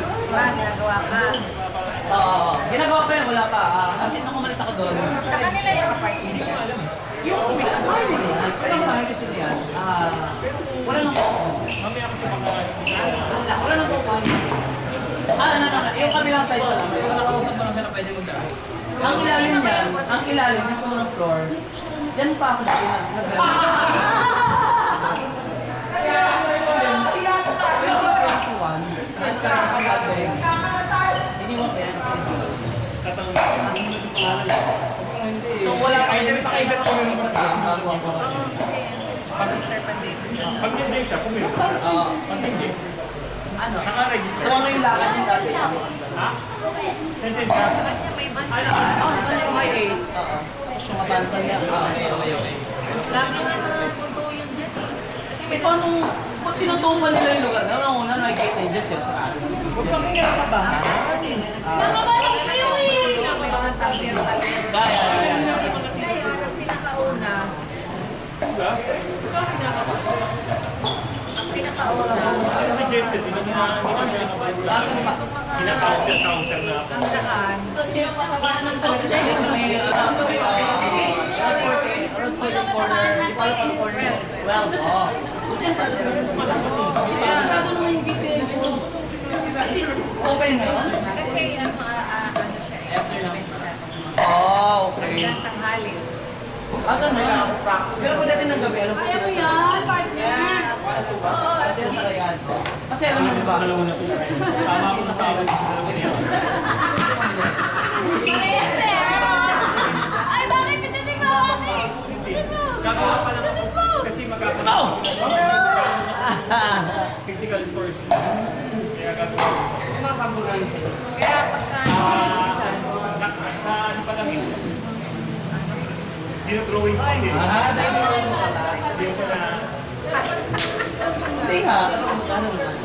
Wala, ginagawa ka. Oo, ginagawa ko yan, wala pa. Kasi nung umalis ako doon, Sa kanila yung apartment. yung bahay nila yan, pero ang bahay kasi yan, wala nang wala nang kukuhan. Yung kabilang side pa lang. Kung nakausap mo lang siya na pwede magdaan. Ang ilalim niyan, ang ilalim yung unang floor, dyan pa ako kasi sa kagabi, iniwan ko yan kasi so wala kayo na pakaibat ko yung bago ako. Pag hindi siya, pumilit. Pag hindi, Ano? naka-register. Kung ano yung lakad yung dati sa Ha? Hindi ka. May banda. kasi yung may ace, yung mabansan niya. Lagi niya na punto yun dyan eh. Kasi may Paano, pag tinutupan nila yung lugar, una nakikita yung dyan sa atin. Huwag kang sa bahay. nakabalong sa'yo eh. Kaya. Ngayon, ang pinakauna, Si Jesse, di ba niya counter na ako. ang daan, Open na yun? kasi ano siya eh. Oh, okay. Hanggang tanghali. Ganun. Pero pag natin ng gabi, alam ko sila sa... Kaya, oo, alas Kasi sa 10. Rayan. Kasi alam mo ba? Dalawa na sila. Tama ko na tawag sa dalawa niya. Ay, bakit pinatig mo ako eh? Gagawa pa lang ako. Kasi magkakaroon. Physical stores. Kaya gagawa. Kaya pagka minsan, Sa ano pa lang yun? Dinodrawing ko kasi. Sabihin ko na. Hindi ha.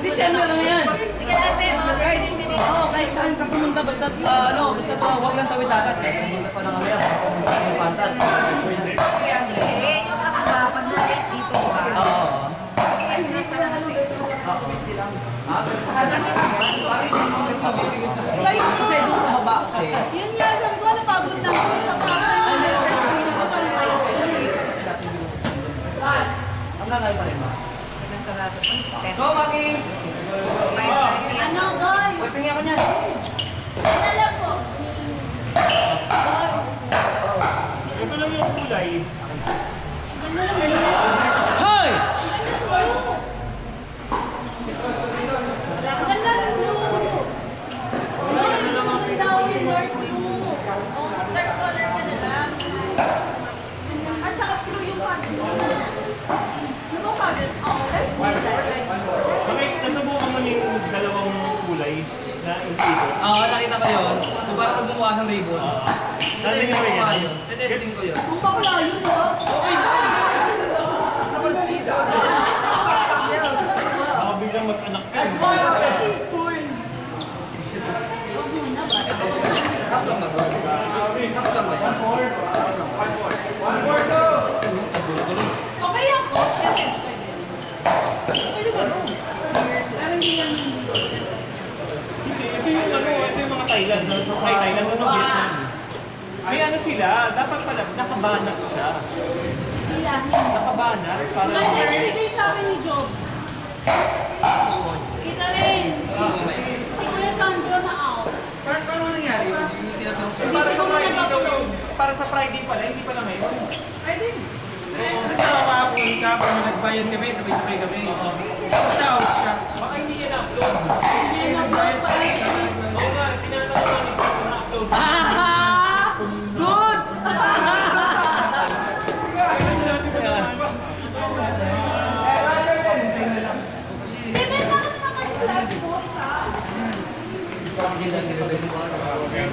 December lang yan. sige ate, mga Kahit, kahit saan ka pumunta, basta, basta huwag lang tawid dagat. Pumunta pa lang kami, pumunta ng pantat. eh, yung pag natin dito ba? Oo. Ay, nasa na kasi. Kasi doon sa baba kasi, Yun nga, sabi ko, napagod na ako. ang kakay pa rin ba? Nasarado pa. Go, Maki! Ano, guys? Uy, pingi ako niyan. Ano lang po? Ito lang yung kulay. Hoy! Ganda ng blue. Ang daw yung dark blue. Oh, dark color ka na lang. At saka blue yung pattern. Ano ba pattern? Oh, dark blue. Bakit nasubukan mo yung dalawang kulay na ito? Oo, nakita ko yun. Kung parang gumawa ng ribbon. Tetesting ko nga yun. Tetesting ko yun. Kung bakla yun, ha? Okay na. Tapos sis. Baka biglang mag-anak ka. Hap lang ba to? Hap lang ba yan? Okay ako. Pwede ba? Pero hindi yan. Hindi, ito yung mga Thailand. Sa Thailand, Vietnam. May ano sila, dapat pala, nakabanat siya. Hilahin. Nakabanat para... Kasi nabigay sa akin ni Jobs. Kita rin. Si Kuya Sandro na out. Paano nangyari? Hindi tinatanong siya. Para sa Friday daw yung... Para sa Friday pala, hindi pala ngayon. Pwede. Nagtawa ako kapag nagbayad kami, sabay-sabay kami. Tawag siya. Baka hindi niya na-upload. Hindi na vlog pa rin. Oo nga, tinatanong ko kung na-upload. Good! Bibenta ka sa kanila po, isa.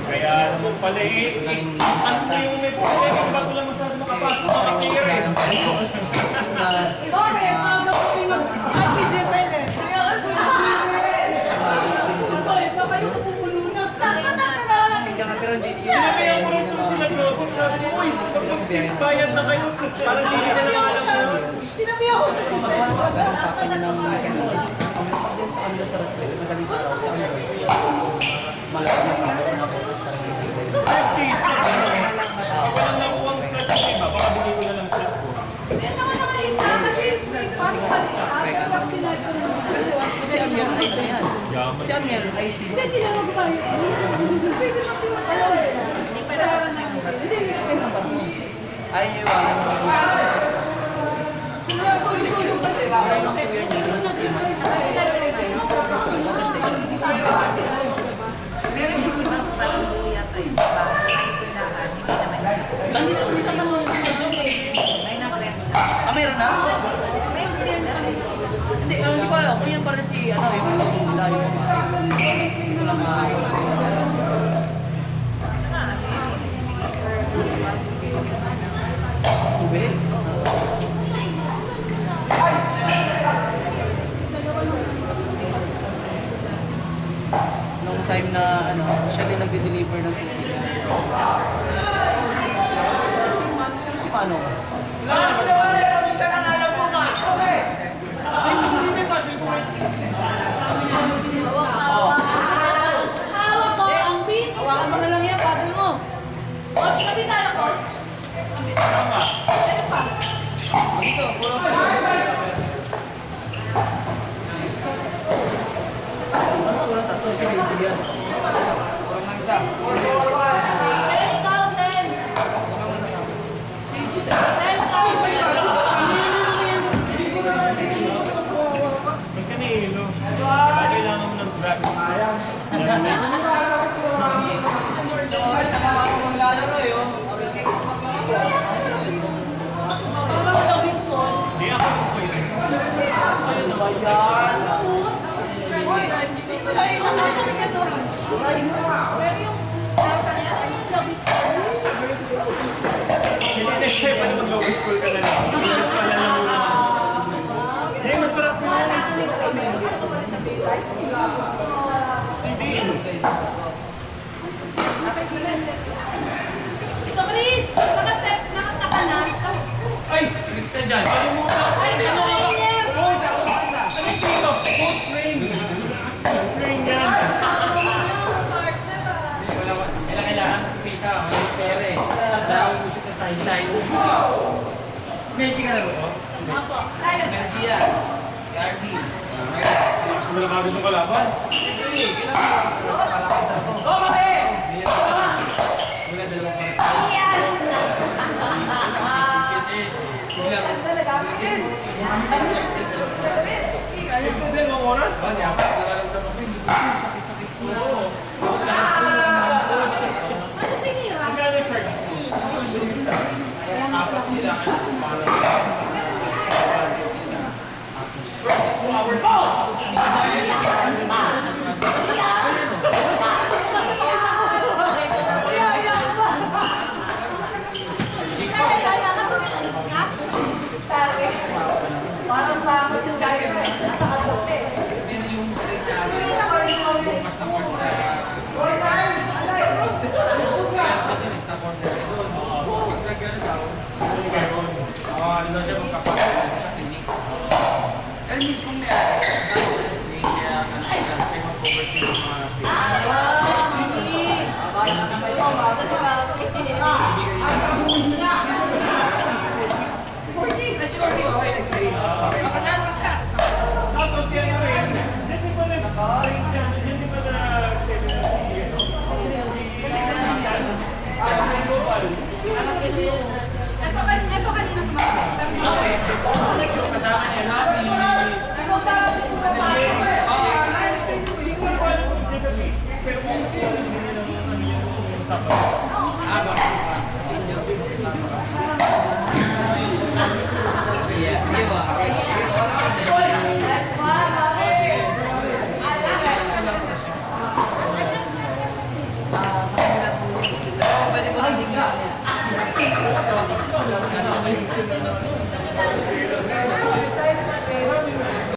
Kaya naman pala ano yung may problema, bago lang masyado makapasok sa kakir eh. Bakit? Maaga po kayo mag-happy Giselle eh. Kaya ano? Baka yung pupulo na. Sinabihan ko rin to sila Joseph, sabi ko, uy, pag mag-save bayad na kayo, parang hindi nila lang alam na. Sinabi ako sa Giselle. Sa kanila sa araw, sa ano, malaki na power na focus parang hindi. First case ko, pag walang nakuha ang slot ko, iba, baka bigay ko na lang slot ko. Yan naman ang isa kasi may pasok pa isa. Pero pag pinagano naman. Si Amiel ay ito yan. Yaman. Si Amiel ay si... Hindi sila magbayad. Pwede na si Matalaw. Hindi pa na sa Hindi, gusto kayo ng bato. Ay, iwanan mo. Sila tulong pa sila. Ay, ang kuya niya, ano si Matalaw. Motor station. Pero hindi ko naman parang luya tayo. Bahay ko lahat, hindi naman. Nandito sa ulit naman. May nag-rent na. Ah, meron na? May rent na rin. Hindi, hindi ko alam. Kung yan pala si, ano, yung nila yung hindi ko lang tubig. Nung time na, ano, siya din nagde-deliver ng tubig. Sino si Mano? Hawak ko ang pin. Hawakan mo na lang yan, paddle mo. Coach, kami tayo, coach. Tama. Ano pa? Dito, puro ka. Puro tatlo, sige, sige yan. 10,000. May kanilo. Baka kailangan mo ng drug. Maglalaro yun. Parang daw baseball. Hindi ako gusto yun. Gusto yun naman sa Hindi next time pa naman low school ka na lang. Mas pala lang muna. Hindi, masarap mo. Hindi. Ito, Chris! Nakaset, nakataka na. Ay! Gusto dyan. Kalimutan. Ay, ano ka? Ano dito? Food frame. Frame yan. Kailangan kailangan kita. May pera eh. Dahil mo siya sa sideline. Medyo ka na ba? Apo, tayo. Gusto mo lang kagod ng kalaban? Dalawang oras? Ano sinira? Magkano yung charge? Apat sila. Para 2 hours. Parang bakit sa sayo na nakakatope. Let's go,